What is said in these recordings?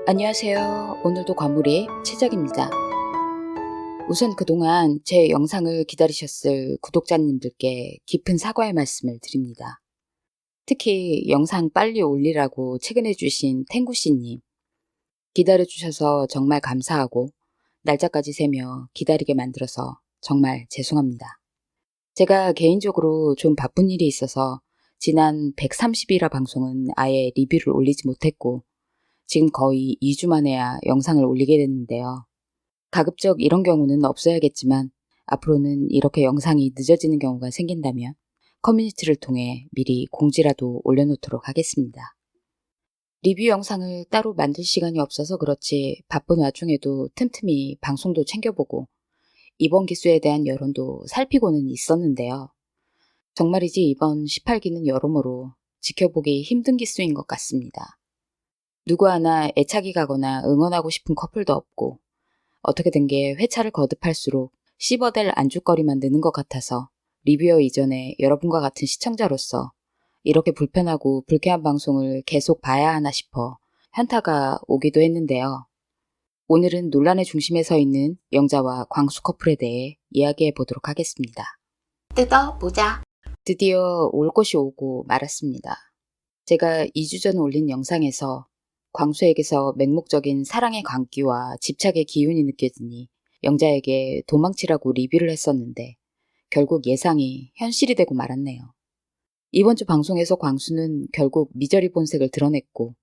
안녕하세요. 오늘도 과몰입 최작입니다. 우선 그동안 제 영상을 기다리셨을 구독자님들께 깊은 사과의 말씀을 드립니다. 특히 영상 빨리 올리라고 퇴근해주신 탱구씨님, 기다려주셔서 정말 감사하고 날짜까지 세며 기다리게 만들어서 정말 죄송합니다. 제가 개인적으로 좀 바쁜 일이 있어서 지난 130일화 방송은 아예 리뷰를 올리지 못했고 지금 거의 2주 만에야 영상을 올리게 됐는데요. 가급적 이런 경우는 없어야겠지만 앞으로는 이렇게 영상이 늦어지는 경우가 생긴다면 커뮤니티를 통해 미리 공지라도 올려놓도록 하겠습니다. 리뷰 영상을 따로 만들 시간이 없어서 그렇지 바쁜 와중에도 틈틈이 방송도 챙겨보고 이번 기수에 대한 여론도 살피고는 있었는데요. 정말이지 이번 18기는 여러모로 지켜보기 힘든 기수인 것 같습니다. 누구 하나 애착이 가거나 응원하고 싶은 커플도 없고 어떻게 된 게 회차를 거듭할수록 씹어댈 안주거리만 느는 것 같아서 리뷰어 이전에 여러분과 같은 시청자로서 이렇게 불편하고 불쾌한 방송을 계속 봐야 하나 싶어 현타가 오기도 했는데요. 오늘은 논란의 중심에 서 있는 영자와 광수 커플에 대해 이야기해 보도록 하겠습니다. 뜯어보자. 드디어 올 것이 오고 말았습니다. 제가 2주 전 올린 영상에서 광수에게서 맹목적인 사랑의 광기와 집착의 기운이 느껴지니 영자에게 도망치라고 리뷰를 했었는데 결국 예상이 현실이 되고 말았네요. 이번 주 방송에서 광수는 결국 미저리 본색을 드러냈고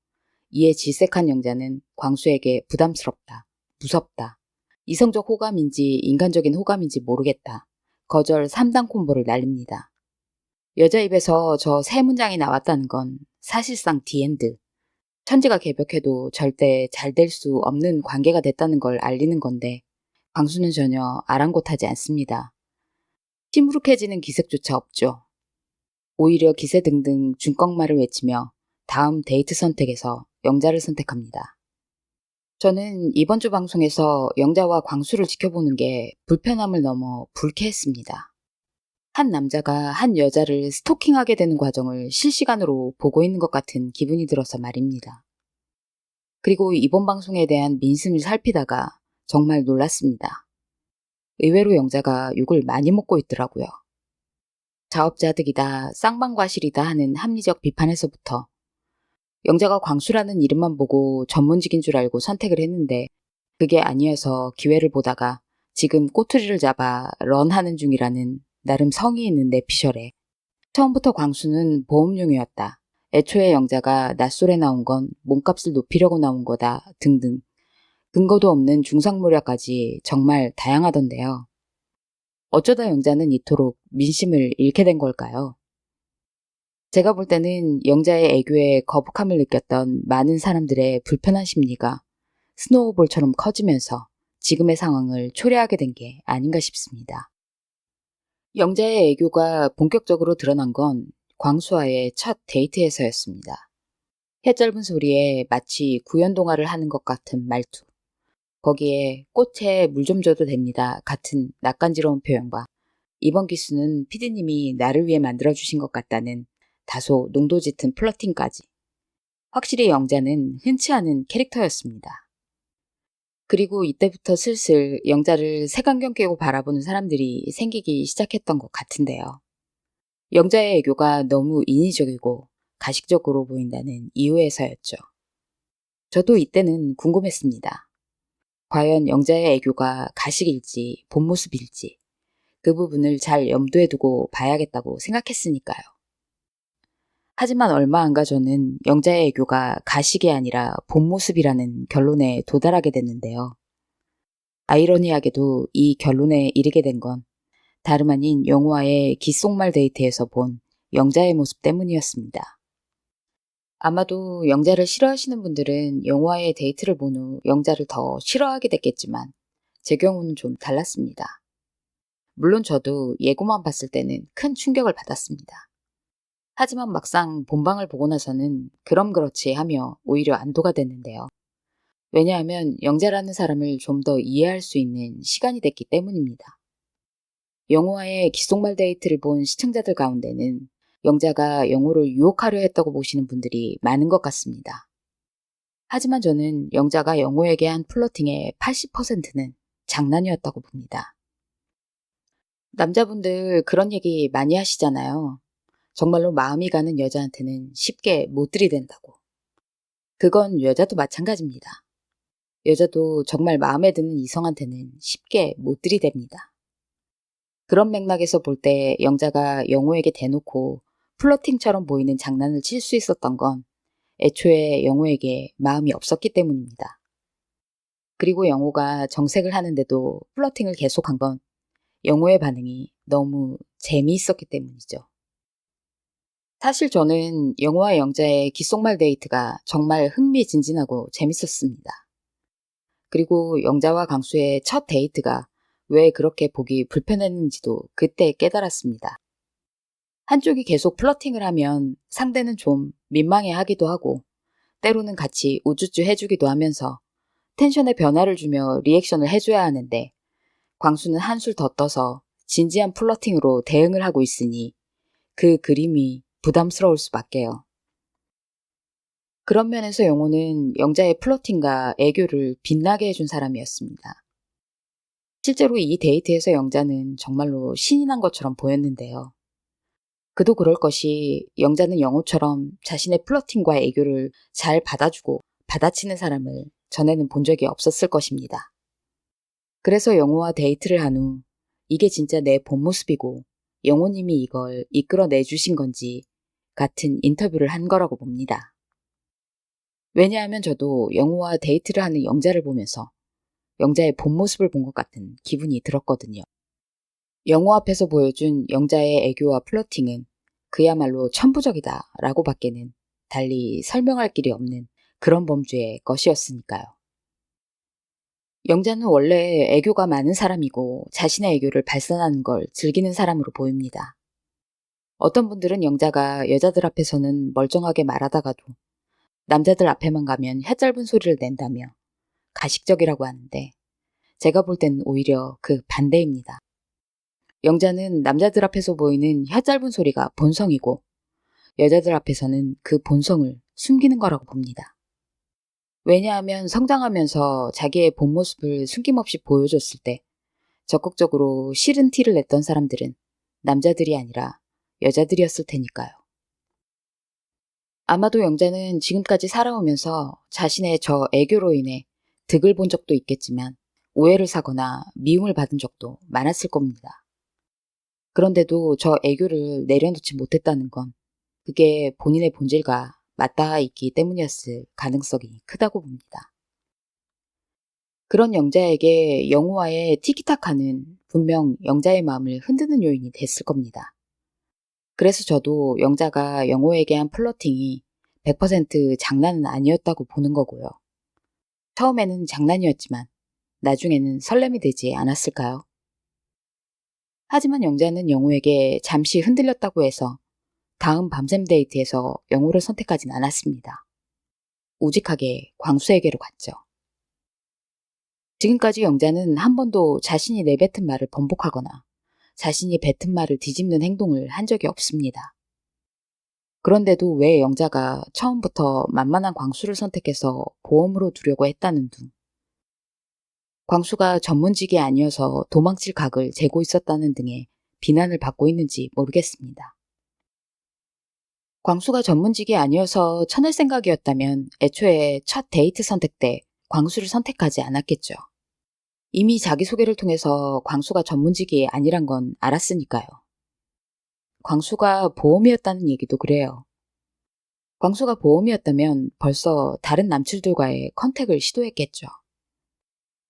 이에 질색한 영자는 광수에게 부담스럽다, 무섭다, 이성적 호감인지 인간적인 호감인지 모르겠다, 거절 3단 콤보를 날립니다. 여자 입에서 저 세 문장이 나왔다는 건 사실상 디엔드, 천지가 개벽해도 절대 잘 될 수 없는 관계가 됐다는 걸 알리는 건데 광수는 전혀 아랑곳하지 않습니다. 시무룩해지는 기색조차 없죠. 오히려 기세등등 중꺽말을 외치며 다음 데이트 선택에서 영자를 선택합니다. 저는 이번 주 방송에서 영자와 광수를 지켜보는 게 불편함을 넘어 불쾌했습니다. 한 남자가 한 여자를 스토킹하게 되는 과정을 실시간으로 보고 있는 것 같은 기분이 들어서 말입니다. 그리고 이번 방송에 대한 민심을 살피다가 정말 놀랐습니다. 의외로 영자가 욕을 많이 먹고 있더라고요. 자업자득이다, 쌍방과실이다 하는 합리적 비판에서부터 영자가 광수라는 이름만 보고 전문직인 줄 알고 선택을 했는데 그게 아니어서 기회를 보다가 지금 꼬투리를 잡아 런하는 중이라는 나름 성의 있는 내피셜에 처음부터 광수는 보험용이었다. 애초에 영자가 낯솔에 나온 건 몸값을 높이려고 나온 거다 등등 근거도 없는 중상모략까지 정말 다양하던데요. 어쩌다 영자는 이토록 민심을 잃게 된 걸까요? 제가 볼 때는 영자의 애교에 거북함을 느꼈던 많은 사람들의 불편한 심리가 스노우볼처럼 커지면서 지금의 상황을 초래하게 된 게 아닌가 싶습니다. 영자의 애교가 본격적으로 드러난 건 광수와의 첫 데이트에서였습니다. 해 짧은 소리에 마치 구연동화를 하는 것 같은 말투. 거기에 꽃에 물 좀 줘도 됩니다 같은 낯간지러운 표현과 이번 기수는 피디님이 나를 위해 만들어주신 것 같다는 다소 농도 짙은 플러팅까지. 확실히 영자는 흔치 않은 캐릭터였습니다. 그리고 이때부터 슬슬 영자를 색안경 끼고 바라보는 사람들이 생기기 시작했던 것 같은데요. 영자의 애교가 너무 인위적이고 가식적으로 보인다는 이유에서였죠. 저도 이때는 궁금했습니다. 과연 영자의 애교가 가식일지 본 모습일지 그 부분을 잘 염두에 두고 봐야겠다고 생각했으니까요. 하지만 얼마 안 가 저는 영자의 애교가 가식이 아니라 본 모습이라는 결론에 도달하게 됐는데요. 아이러니하게도 이 결론에 이르게 된 건 다름 아닌 영화의 귓속말 데이트에서 본 영자의 모습 때문이었습니다. 아마도 영자를 싫어하시는 분들은 영화의 데이트를 본 후 영자를 더 싫어하게 됐겠지만 제 경우는 좀 달랐습니다. 물론 저도 예고만 봤을 때는 큰 충격을 받았습니다. 하지만 막상 본방을 보고 나서는 그럼 그렇지 하며 오히려 안도가 됐는데요. 왜냐하면 영자라는 사람을 좀 더 이해할 수 있는 시간이 됐기 때문입니다. 영호와의 귓속말 데이트를 본 시청자들 가운데는 영자가 영호를 유혹하려 했다고 보시는 분들이 많은 것 같습니다. 하지만 저는 영자가 영호에게 한 플러팅의 80%는 장난이었다고 봅니다. 남자분들 그런 얘기 많이 하시잖아요. 정말로 마음이 가는 여자한테는 쉽게 못 들이댄다고. 그건 여자도 마찬가지입니다. 여자도 정말 마음에 드는 이성한테는 쉽게 못 들이댑니다. 그런 맥락에서 볼 때 영자가 영호에게 대놓고 플러팅처럼 보이는 장난을 칠 수 있었던 건 애초에 영호에게 마음이 없었기 때문입니다. 그리고 영호가 정색을 하는데도 플러팅을 계속한 건 영호의 반응이 너무 재미있었기 때문이죠. 사실 저는 영호와 영자의 귓속말 데이트가 정말 흥미진진하고 재밌었습니다. 그리고 영자와 강수의 첫 데이트가 왜 그렇게 보기 불편했는지도 그때 깨달았습니다. 한쪽이 계속 플러팅을 하면 상대는 좀 민망해 하기도 하고 때로는 같이 우쭈쭈 해주기도 하면서 텐션에 변화를 주며 리액션을 해줘야 하는데 광수는 한술 더 떠서 진지한 플러팅으로 대응을 하고 있으니 그 그림이 부담스러울 수밖에요. 그런 면에서 영호는 영자의 플러팅과 애교를 빛나게 해준 사람이었습니다. 실제로 이 데이트에서 영자는 정말로 신이 난 것처럼 보였는데요. 그도 그럴 것이 영자는 영호처럼 자신의 플러팅과 애교를 잘 받아주고 받아치는 사람을 전에는 본 적이 없었을 것입니다. 그래서 영호와 데이트를 한 후 이게 진짜 내 본 모습이고 영호님이 이걸 이끌어내 주신 건지 같은 인터뷰를 한 거라고 봅니다. 왜냐하면 저도 영호와 데이트를 하는 영자를 보면서 영자의 본 모습을 본 것 같은 기분이 들었거든요. 영호 앞에서 보여준 영자의 애교와 플러팅은 그야말로 천부적이다 라고 밖에는 달리 설명할 길이 없는 그런 범주의 것이었으니까요. 영자는 원래 애교가 많은 사람이고 자신의 애교를 발산하는 걸 즐기는 사람으로 보입니다. 어떤 분들은 영자가 여자들 앞에서는 멀쩡하게 말하다가도 남자들 앞에만 가면 혀 짧은 소리를 낸다며 가식적이라고 하는데 제가 볼 때는 오히려 그 반대입니다. 영자는 남자들 앞에서 보이는 혀 짧은 소리가 본성이고 여자들 앞에서는 그 본성을 숨기는 거라고 봅니다. 왜냐하면 성장하면서 자기의 본 모습을 숨김없이 보여줬을 때 적극적으로 싫은 티를 냈던 사람들은 남자들이 아니라 여자들이었을 테니까요. 아마도 영자는 지금까지 살아오면서 자신의 저 애교로 인해 득을 본 적도 있겠지만 오해를 사거나 미움을 받은 적도 많았을 겁니다. 그런데도 저 애교를 내려놓지 못했다는 건 그게 본인의 본질과 맞닿아 있기 때문이었을 가능성이 크다고 봅니다. 그런 영자에게 영호와의 티키타카는 분명 영자의 마음을 흔드는 요인이 됐을 겁니다. 그래서 저도 영자가 영호에게 한 플러팅이 100% 장난은 아니었다고 보는 거고요. 처음에는 장난이었지만 나중에는 설렘이 되지 않았을까요? 하지만 영자는 영호에게 잠시 흔들렸다고 해서 다음 밤샘 데이트에서 영호를 선택하진 않았습니다. 우직하게 광수에게로 갔죠. 지금까지 영자는 한 번도 자신이 내뱉은 말을 번복하거나 자신이 뱉은 말을 뒤집는 행동을 한 적이 없습니다. 그런데도 왜 영자가 처음부터 만만한 광수를 선택해서 보험으로 두려고 했다는 둥, 광수가 전문직이 아니어서 도망칠 각을 재고 있었다는 등의 비난을 받고 있는지 모르겠습니다. 광수가 전문직이 아니어서 쳐낼 생각이었다면 애초에 첫 데이트 선택 때 광수를 선택하지 않았겠죠. 이미 자기소개를 통해서 광수가 전문직이 아니란 건 알았으니까요. 광수가 보험이었다는 얘기도 그래요. 광수가 보험이었다면 벌써 다른 남출들과의 컨택을 시도했겠죠.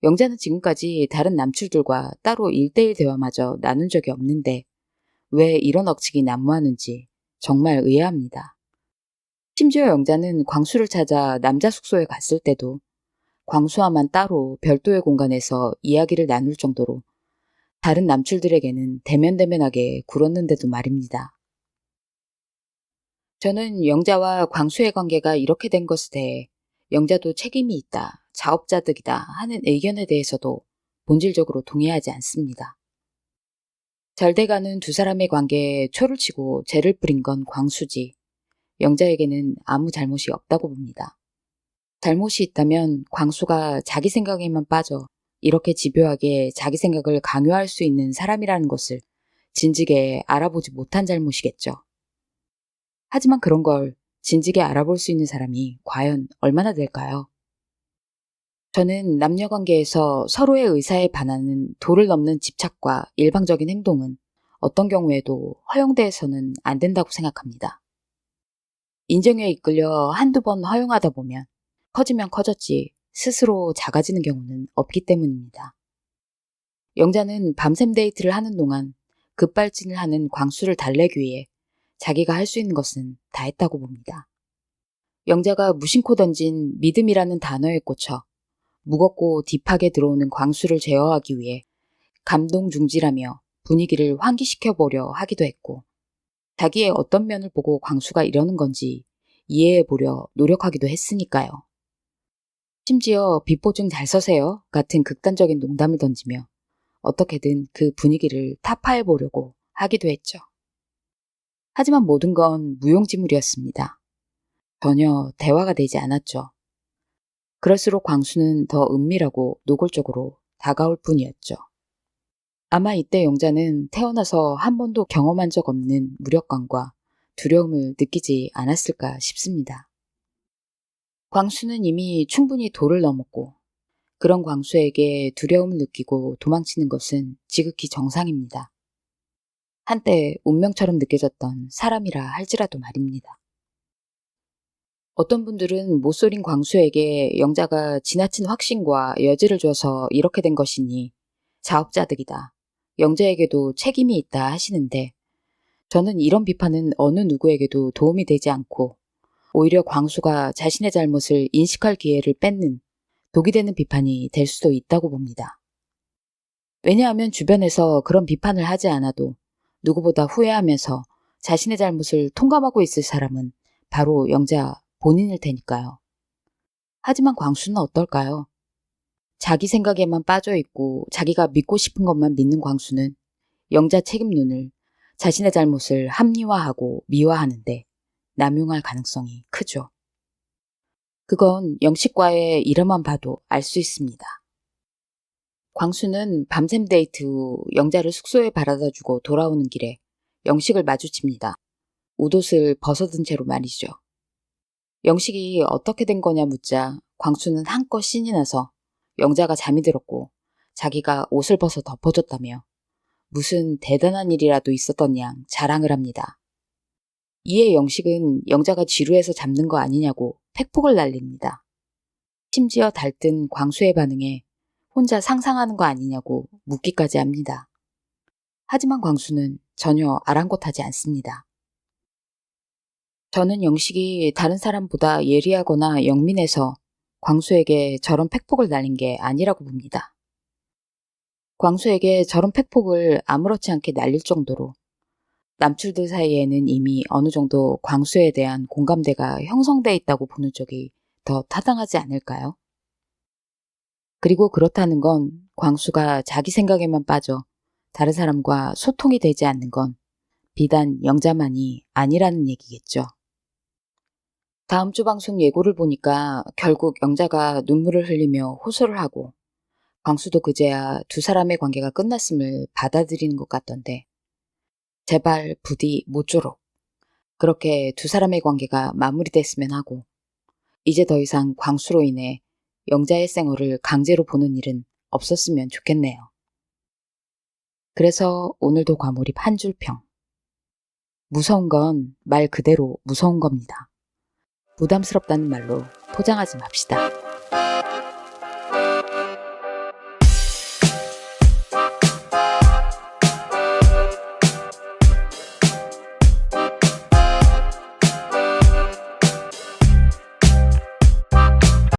영자는 지금까지 다른 남출들과 따로 1대1 대화마저 나눈 적이 없는데 왜 이런 억측이 난무하는지 정말 의아합니다. 심지어 영자는 광수를 찾아 남자 숙소에 갔을 때도 광수와만 따로 별도의 공간에서 이야기를 나눌 정도로 다른 남출들에게는 대면대면하게 굴었는데도 말입니다. 저는 영자와 광수의 관계가 이렇게 된 것에 대해 영자도 책임이 있다, 자업자득이다 하는 의견에 대해서도 본질적으로 동의하지 않습니다. 잘 돼가는 두 사람의 관계에 초를 치고 죄를 뿌린 건 광수지 영자에게는 아무 잘못이 없다고 봅니다. 잘못이 있다면 광수가 자기 생각에만 빠져 이렇게 집요하게 자기 생각을 강요할 수 있는 사람이라는 것을 진즉에 알아보지 못한 잘못이겠죠. 하지만 그런 걸 진즉에 알아볼 수 있는 사람이 과연 얼마나 될까요? 저는 남녀 관계에서 서로의 의사에 반하는 도를 넘는 집착과 일방적인 행동은 어떤 경우에도 허용돼서는 안 된다고 생각합니다. 인정에 이끌려 한두 번 허용하다 보면 커지면 커졌지 스스로 작아지는 경우는 없기 때문입니다. 영자는 밤샘 데이트를 하는 동안 급발진을 하는 광수를 달래기 위해 자기가 할 수 있는 것은 다 했다고 봅니다. 영자가 무심코 던진 믿음이라는 단어에 꽂혀 무겁고 딥하게 들어오는 광수를 제어하기 위해 감동중지라며 분위기를 환기시켜보려 하기도 했고, 자기의 어떤 면을 보고 광수가 이러는 건지 이해해보려 노력하기도 했으니까요. 심지어 비포증 잘 서세요 같은 극단적인 농담을 던지며 어떻게든 그 분위기를 타파해보려고 하기도 했죠. 하지만 모든 건 무용지물이었습니다. 전혀 대화가 되지 않았죠. 그럴수록 광수는 더 은밀하고 노골적으로 다가올 뿐이었죠. 아마 이때 영자는 태어나서 한 번도 경험한 적 없는 무력감과 두려움을 느끼지 않았을까 싶습니다. 광수는 이미 충분히 도를 넘었고 그런 광수에게 두려움을 느끼고 도망치는 것은 지극히 정상입니다. 한때 운명처럼 느껴졌던 사람이라 할지라도 말입니다. 어떤 분들은 못소린 광수에게 영자가 지나친 확신과 여지를 줘서 이렇게 된 것이니 자업자득이다. 영자에게도 책임이 있다 하시는데 저는 이런 비판은 어느 누구에게도 도움이 되지 않고 오히려 광수가 자신의 잘못을 인식할 기회를 뺏는 독이 되는 비판이 될 수도 있다고 봅니다. 왜냐하면 주변에서 그런 비판을 하지 않아도 누구보다 후회하면서 자신의 잘못을 통감하고 있을 사람은 바로 영자 본인일 테니까요. 하지만 광수는 어떨까요? 자기 생각에만 빠져 있고 자기가 믿고 싶은 것만 믿는 광수는 영자 책임론을 자신의 잘못을 합리화하고 미화하는데 남용할 가능성이 크죠. 그건 영식과의 일화만 봐도 알 수 있습니다. 광수는 밤샘 데이트 후 영자를 숙소에 바라다주고 돌아오는 길에 영식을 마주칩니다. 웃옷을 벗어든 채로 말이죠. 영식이 어떻게 된 거냐 묻자 광수는 한껏 신이 나서 영자가 잠이 들었고 자기가 옷을 벗어 덮어줬다며 무슨 대단한 일이라도 있었던 양 자랑을 합니다. 이에 영식은 영자가 지루해서 잠든 거 아니냐고 팩폭을 날립니다. 심지어 달뜬 광수의 반응에 혼자 상상하는 거 아니냐고 묻기까지 합니다. 하지만 광수는 전혀 아랑곳하지 않습니다. 저는 영식이 다른 사람보다 예리하거나 영민해서 광수에게 저런 팩폭을 날린 게 아니라고 봅니다. 광수에게 저런 팩폭을 아무렇지 않게 날릴 정도로 남출들 사이에는 이미 어느 정도 광수에 대한 공감대가 형성돼 있다고 보는 쪽이 더 타당하지 않을까요? 그리고 그렇다는 건 광수가 자기 생각에만 빠져 다른 사람과 소통이 되지 않는 건 비단 영자만이 아니라는 얘기겠죠. 다음 주 방송 예고를 보니까 결국 영자가 눈물을 흘리며 호소를 하고 광수도 그제야 두 사람의 관계가 끝났음을 받아들이는 것 같던데 제발 부디 모쪼록 그렇게 두 사람의 관계가 마무리됐으면 하고 이제 더 이상 광수로 인해 영자의 생얼을 강제로 보는 일은 없었으면 좋겠네요. 그래서 오늘도 과몰입 한 줄 평. 무서운 건 말 그대로 무서운 겁니다. 부담스럽다는 말로 포장하지 맙시다.